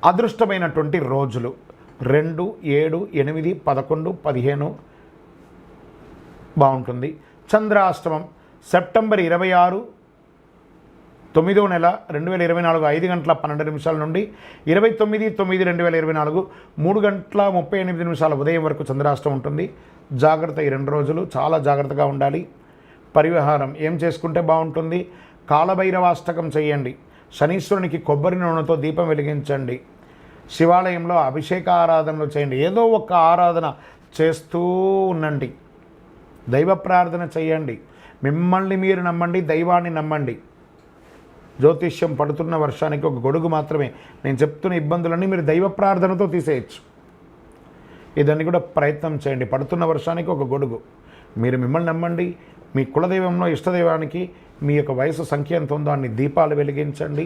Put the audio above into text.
అదృష్టమైనటువంటి రోజులు 2, 7, 8, 11, 15 బాగుంటుంది. చంద్రాష్టమం సెప్టెంబర్ 26, 9వ నెల 2024 5 గంటల 12 నిమిషాల నుండి 29/9/2024 3 గంటల 38 నిమిషాల ఉదయం వరకు చంద్రాష్టమం ఉంటుంది. జాగ్రత్త, ఈ 2 రోజులు చాలా జాగ్రత్తగా ఉండాలి. పరిహారం ఏం చేసుకుంటే బాగుంటుంది? కాలభైరవాష్టకం చేయండి. శనీశ్వరునికి కొబ్బరి నూనెతో దీపం వెలిగించండి. శివాలయంలో అభిషేక ఆరాధనలు చేయండి. ఏదో ఒక ఆరాధన చేస్తూ ఉండండి. దైవ ప్రార్థన చేయండి. మిమ్మల్ని మీరు నమ్మండి, దైవాన్ని నమ్మండి. జ్యోతిష్యం పడుతున్న వర్షానికి ఒక గొడుగు మాత్రమే. నేను చెప్తున్న ఇబ్బందులన్నీ మీరు దైవ ప్రార్థనతో తీసేయచ్చు. ఇదాన్ని కూడా ప్రయత్నం చేయండి. పడుతున్న వర్షానికి ఒక గొడుగు. మీరు మిమ్మల్ని నమ్మండి. మీ కులదైవంలో ఇష్టదైవానికి మీ యొక్క వయసు సంఖ్య ఎంత ఉందో అన్ని దీపాలు వెలిగించండి.